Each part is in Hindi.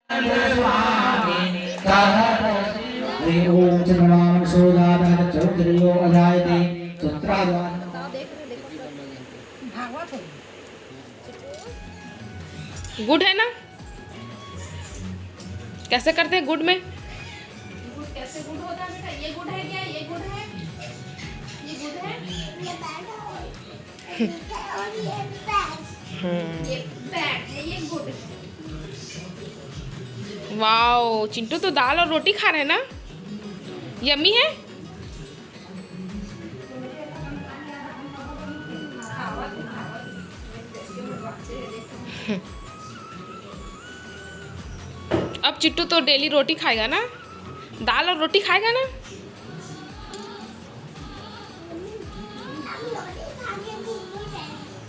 ओम चंद्रमां सोदात चौधरीयो अजायते सुत्राद्वार गुड है ना? कैसे करते हैं गुड में? गुड कैसे गुड होता है बेटा? ये गुड है क्या? ये गुड है? ये गुड है? ये बैड है, ये गुड है। वाओ, चिंटू तो दाल और रोटी खा रहे हैं ना? यम्मी है? अब चिट्टू तो डेली रोटी खाएगा ना? दाल और रोटी खाएगा ना?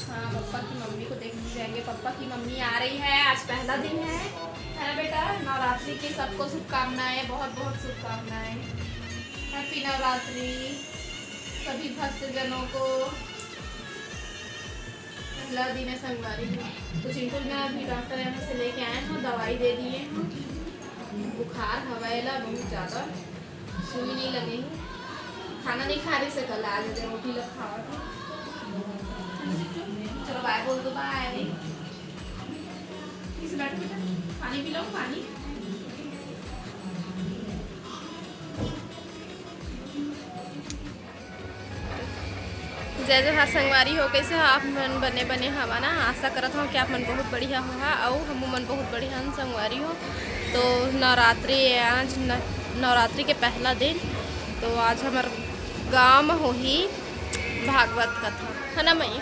हाँ, पापा की मम्मी को देखने जाएंगे। पापा की मम्मी आ रही है, आज पहला दिन है बेटा? नवरात्रि की सबको शुभकामनाएं, बहुत बहुत शुभकामनाएं। हैप्पी नवरात्रि सभी भक्तजनों को। पहला दिन है संगवारी। तो चिंटू ने अभी डॉक्टर यहाँ से लेके आए हैं, दवाई दे दिए हैं। बुखार हवाएला बहुत ज़्यादा, सुई नहीं लगेगी। खाना नहीं खा रही से कल आज रोटी लग खावा थी। चलो बाय बोल दो, बाय। किसी बैठो बेटा, पानी पी लो, पानी। जय जय संगवारी हो, कैसे हो आप मन? बने हवा ना। आशा करत हूँ कि आप मन बहुत बढ़िया हो और हम मन बहुत बढ़िया संगवारी हो। तो नवरात्रि आज नवरात्रि के पहला दिन। तो आज हमारे गाँव में हो ही भागवत कथा है ना मई?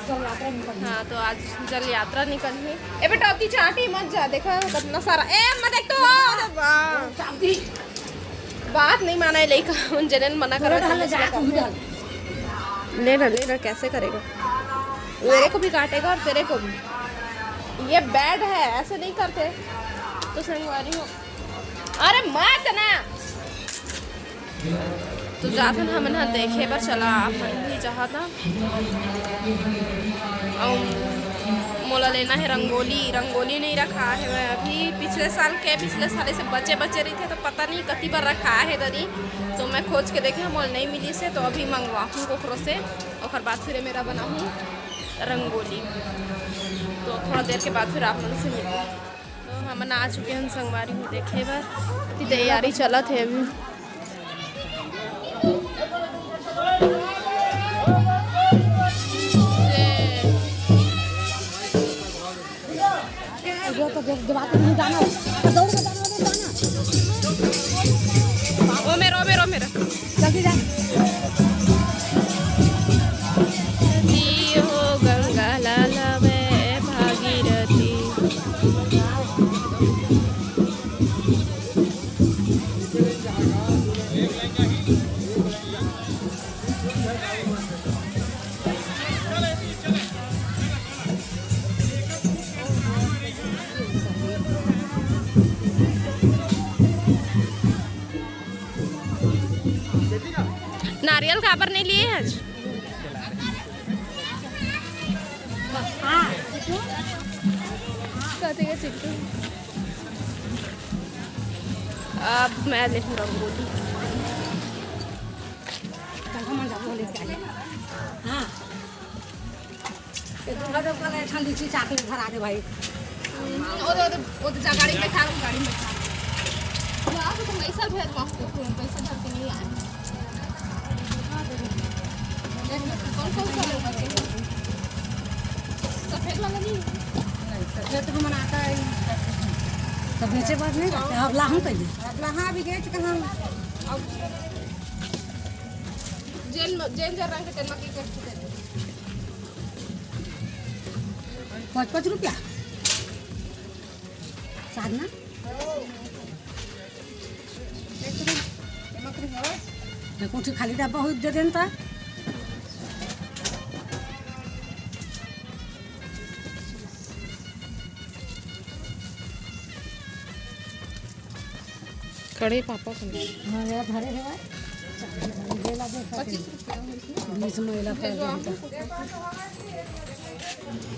हाँ, तो आज जल यात्रा निकल है। ए बेटा अति चाटी मत जा, देखा कितना सारा। ए मत देख तो बात नहीं माना है लड़का, उन जनन मना करो। लेना कैसे करेगा? मेरे को भी काटेगा और तेरे को भी। ये बैड है, ऐसे नहीं करते। तो संगवारी हो, अरे मत ना। तो जाता हम ना देखे पर चला अपन भी चाहता। और मोला लेना है रंगोली नहीं रखा है मैं अभी। पिछले साल से बचे रही थे, तो पता नहीं कति बार रखा है दरी। तो मैं खोज के देखे, मोल नहीं मिली से, तो अभी मंगवाऊँ कोखरों से। और बाद फिर मेरा बनाऊँ रंगोली। तो थोड़ा देर के बाद फिर आप लोगों से मिलते हैं। तो हम आ चुके हैं संगवारी को देखे बार। तैयारी चला थे अभी। ओ मेरा जल्दी जा। हो गंगा लाला वे भागीरथी। नारियल काबर नहीं लिए आज? अब मैं ले रंगोली। भाई गाड़ी में खा गाड़ी में तो पैसा भेज मस्त पैसा भर के नहीं आए। कौन सा सफेद वाला नहीं? सफेद को मनाता है तो बेचे बात नहीं करते। अब लाहूं कहिए, अब लाहा भी गए कहाँ? जेल जर रंग के तेल की करते 5 रुपया साधना कुछ खाली डब्बा हो दे देन। कड़े पापा को हाँ यार भरे है 25 रुपया 20 महिला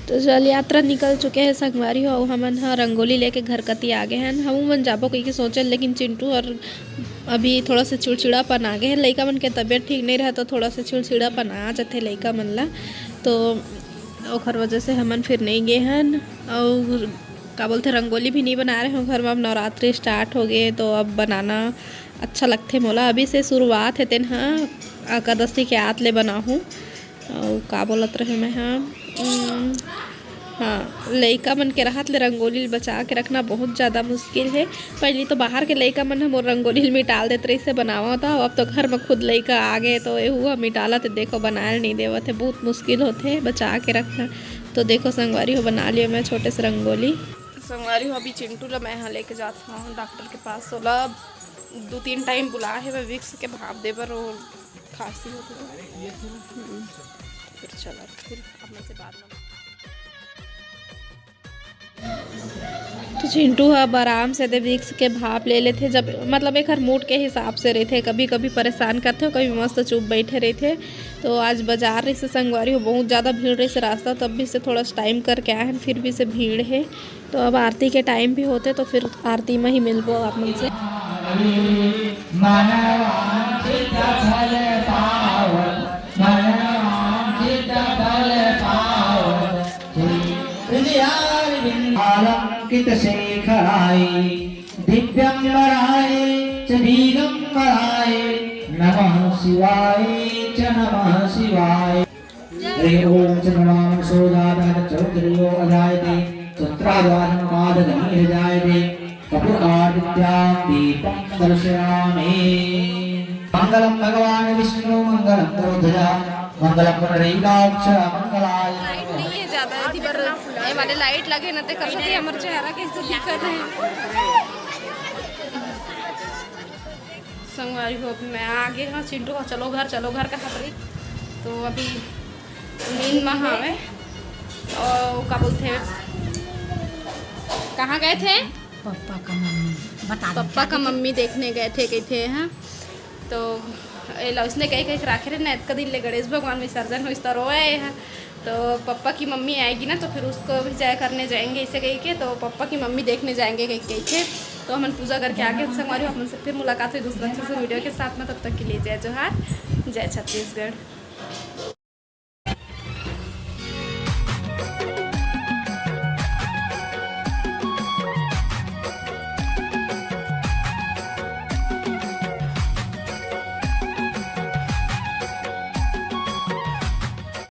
तो जल यात्रा निकल चुके हैं संगवारी हो। हमन ह रंगोली लेके घर कती आ गए हैं। हम मन जाबो कही के सोचे, लेकिन चिंटू और अभी थोड़ा सा चिड़चिड़ापन आ गए हैं। लइका मन के तबीयत ठीक नहीं रहा तो थोड़ा सा चिड़चिड़ापन आ जाते लइका मन ला, तो ओखर वजह से हमन फिर नहीं गए हैं। और का बोलते रंगोली भी नहीं बना रहे हो घर में। अब नवरात्रि स्टार्ट हो गए तो अब बनाना अच्छा लगते मोला। अभी से शुरुआत है तेन हाँ एकादशी के आत ले बनाहूँ। और का बोलत रहे मैं हाँ लइका मन के राहत ले रंगोली बचा के रखना बहुत ज़्यादा मुश्किल है। पहले तो बाहर के लइका मन हम रंगोली मिटाल देते रही से बनावा था। अब तो घर में खुद लइका आ गए तो ये हुआ मिटाला तो देखो बनाए नहीं देवत है, बहुत मुश्किल होते है बचा के रखना। तो देखो संगवारी हो बना लिया मैं छोटे से रंगोली। संगवारी हो अभी चिंटू ला मैं यहाँ लेके जाता हूँ डॉक्टर के पास। 2-3 टाइम बुला है मैं विक्स के भाप दे पर और खांसी हो गई। फिर चला फिर अब मैं से बात में तो चिंटू अब आराम से दे विक्स के भाप ले लेते। जब मतलब एक हर मूड के हिसाब से रहते, कभी कभी परेशान करते हो, कभी मस्त चुप बैठे रहते। तो आज बाजार रही से संगवारी हो बहुत ज़्यादा भीड़ रही से रास्ता, तब भी से थोड़ा टाइम करके आए हैं, फिर भी से भीड़ है। तो अब आरती के टाइम भी होते तो फिर आरती में ही मिलबो आप मन से। अलंकृत शेखराय दिव्यंबराय च दिगंबराय नमः शिवाय च नमः शिवाय। हरि ओम च नमः सोदादात चौधर्यो अजायते चत्राद्वारं पादगनी जायते कपूरादित्यां दीपं दर्शयामि। मंगलम भगवान विष्णु मंगलम गरुड़ध्वजा मंगलम पुंडरीकाक्ष मंगलाय। लाइट नहीं है ज़्यादा यदि पर ये वाले लाइट लगे ना तो कर सकते हमारे चेहरा कैसे दिक्कत है। संगवारी हो मैं आगे हाँ चिंटू का चलो घर का खतरे। तो अभी नींद में हवे और क्या बोलते हैं कहाँ गए थे? पप्पा का मम्मी देखने गए थे कही थे हैं। तो उसने कहीं कहीं राखे रहे नैत का दिन ले गणेश भगवान विसर्जन हो इस तरह रोए है। तो पप्पा की मम्मी आएगी ना तो फिर उसको भी जाए करने जाएंगे इसे कही के। तो पप्पा की मम्मी देखने जाएंगे कही थे। तो हम पूजा करके आगे संगवारी अपन से फिर मुलाकात हुई दूसरा अच्छे से वीडियो के साथ में। तब तक के लिए जय जोहार, जय छत्तीसगढ़।